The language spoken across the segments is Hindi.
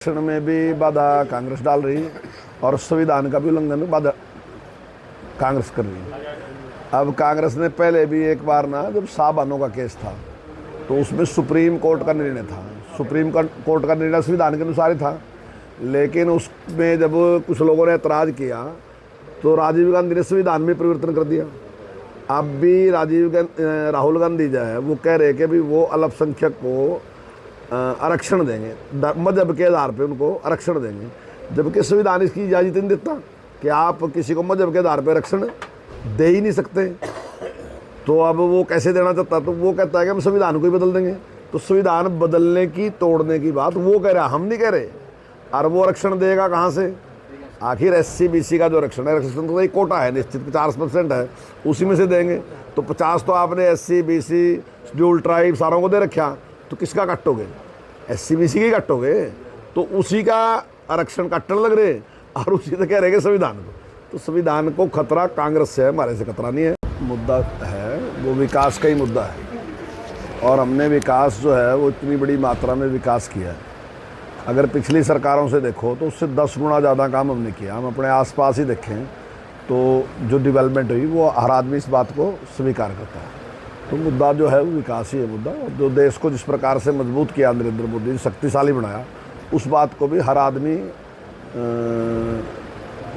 आरक्षण में भी बाधा कांग्रेस डाल रही है और संविधान का भी उल्लंघन बाधा कांग्रेस कर रही है। अब कांग्रेस ने पहले भी एक बार ना, जब साहबानों का केस था तो उसमें सुप्रीम कोर्ट का निर्णय था। सुप्रीम कोर्ट का निर्णय संविधान के अनुसार ही था, लेकिन उसमें जब कुछ लोगों ने ऐतराज़ किया तो राजीव गांधी ने संविधान में परिवर्तन कर दिया। अब भी राहुल गांधी जो है वो कह रहे कि भी वो अल्पसंख्यक को आरक्षण देंगे, मजहब के आधार पे उनको आरक्षण देंगे, जबकि संविधान इसकी इजाज़त नहीं देता कि आप किसी को मजहब के आधार पे आरक्षण दे ही नहीं सकते। तो अब वो कैसे देना चाहता, तो वो कहता है कि हम संविधान को ही बदल देंगे। तो संविधान बदलने की, तोड़ने की बात वो कह रहा है, हम नहीं कह रहे। और वो आरक्षण देगा कहाँ से? आखिर SC BC का जो आरक्षण है, आरक्षण तो एक कोटा है निश्चित, 50% है, उसी में से देंगे। तो 50 तो आपने SC BC शेड्यूल ट्राइब सारों को दे रखा, तो किसका काटोगे? SC BC की काटोगे। तो उसी का आरक्षण काटने लग रहे और उसी से कह रहे हैं संविधान को। तो संविधान को खतरा कांग्रेस से है, हमारे से खतरा नहीं है। मुद्दा है वो विकास का ही मुद्दा है, और हमने विकास जो है वो इतनी बड़ी मात्रा में विकास किया है। अगर पिछली सरकारों से देखो तो उससे 10 गुना ज़्यादा काम हमने किया। हम अपने आसपास ही देखें तो जो डेवलपमेंट हुई वो हर आदमी इस बात को स्वीकार करता है। तो मुद्दा जो है वो विकास ही है मुद्दा। जो देश को जिस प्रकार से मजबूत किया नरेंद्र मोदी ने, शक्तिशाली बनाया, उस बात को भी हर आदमी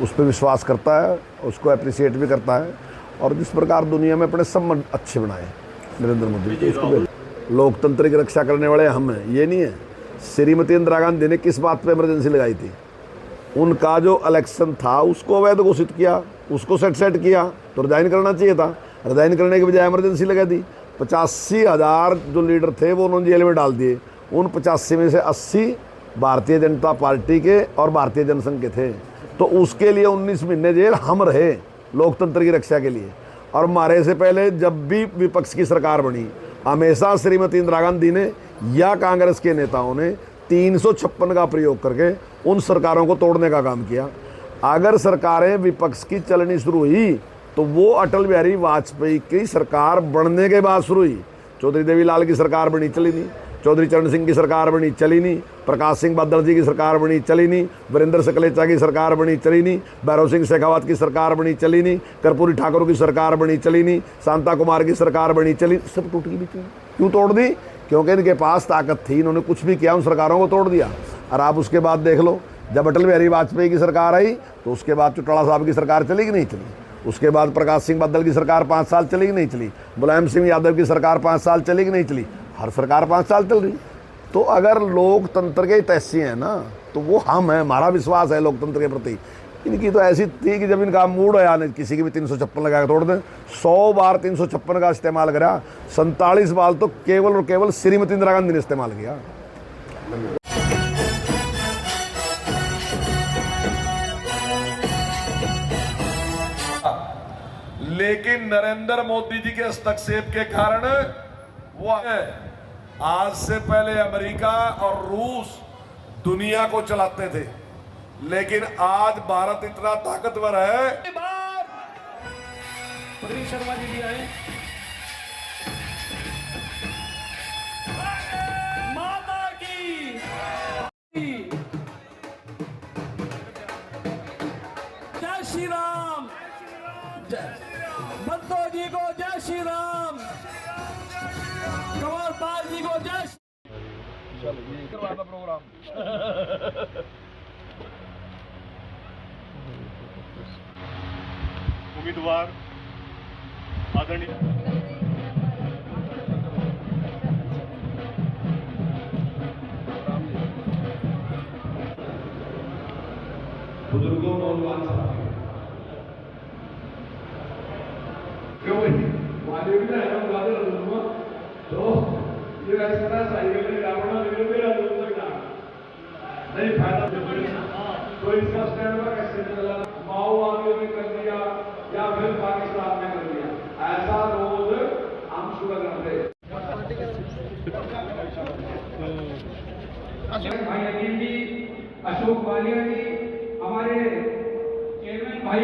उस पर विश्वास करता है, उसको अप्रिशिएट भी करता है। और जिस प्रकार दुनिया में अपने संबंध अच्छे बनाए नरेंद्र मोदी, तो उसको लोकतंत्र की रक्षा करने वाले हम हैं, ये नहीं है। श्रीमती इंदिरा गांधी ने किस बात पे इमरजेंसी लगाई थी? उनका जो इलेक्शन था उसको अवैध घोषित किया, उसको सेट किया, तो रिजाइन करना चाहिए था। रिजाइन करने के बजाय इमरजेंसी लगा दी। 85,000 जो लीडर थे वो उन्होंने जेल में डाल दिए। उन 85 में से 80 भारतीय जनता पार्टी के और भारतीय जनसंघ के थे। तो उसके लिए 19 महीने जेल हम रहे लोकतंत्र की रक्षा के लिए। और हमारे से पहले जब भी विपक्ष की सरकार बनी, हमेशा श्रीमती इंदिरा गांधी ने या कांग्रेस के नेताओं ने 356 का प्रयोग करके उन सरकारों को तोड़ने का काम किया। अगर सरकारें विपक्ष की चलनी शुरू हुई तो वो अटल बिहारी वाजपेयी की सरकार बनने के बाद शुरू हुई। चौधरी देवीलाल की सरकार बनी, चली नहीं। चौधरी चरण सिंह की सरकार बनी, चली नहीं। प्रकाश सिंह बादल जी की सरकार बनी, चली नहीं। वीरेंद्र सकलेचा की सरकार बनी, चली नहीं। भैरव सिंह शेखावत की सरकार बनी, चली नहीं। कर्पूरी ठाकुर की सरकार बनी, चली नहीं। शांता कुमार की सरकार बनी, चली, सब टूट गई बीच में। क्यों तोड़ दी? क्योंकि इनके पास ताकत थी, इन्होंने कुछ भी किया, उन सरकारों को तोड़ दिया। और आप उसके बाद देख लो, जब अटल बिहारी वाजपेयी की सरकार आई तो उसके बाद चौटाला साहब की सरकार चली कि नहीं चली? उसके बाद प्रकाश सिंह बादल की सरकार 5 साल चली कि नहीं चली? मुलायम सिंह यादव की सरकार 5 साल चली कि नहीं चली? हर सरकार 5 साल चल रही। तो अगर लोकतंत्र के तहसी हैं ना, तो वो हम हैं, हमारा विश्वास है लोकतंत्र के प्रति। इनकी तो ऐसी थी कि जब इनका मूड है यानी किसी की भी 356 लगा के तोड़ दें। 100 बार 356 का इस्तेमाल करा, 47 बार तो केवल और केवल श्रीमती इंदिरा गांधी ने इस्तेमाल किया। लेकिन नरेंद्र मोदी जी के हस्तक्षेप के कारण वो आज से पहले अमेरिका और रूस दुनिया को चलाते थे, लेकिन आज भारत इतना ताकतवर है। शर्मा जी भी आए। माता की जय श्री राम, बंदो जी को जय श्री राम, कंवर पाल जी को जय। प्रोग्राम उम्मीदवार आदरणीय बुजुर्गों, नौजवान साथी, क्यों वाले भी ना हम वाले बुजुर्गों तो ये ऐसा साइकिल में रावण ने मेरा दूर तक नहीं फायदा। तो इसका स्टैंड पर कैसे चला? माओवादियों ने कर दिया या फिर पाकिस्तान में कर दिया, ऐसा रोज हम शुरू करते। भाई अनिल जी, अशोक वालिया जी, हमारे चेयरमैन भाई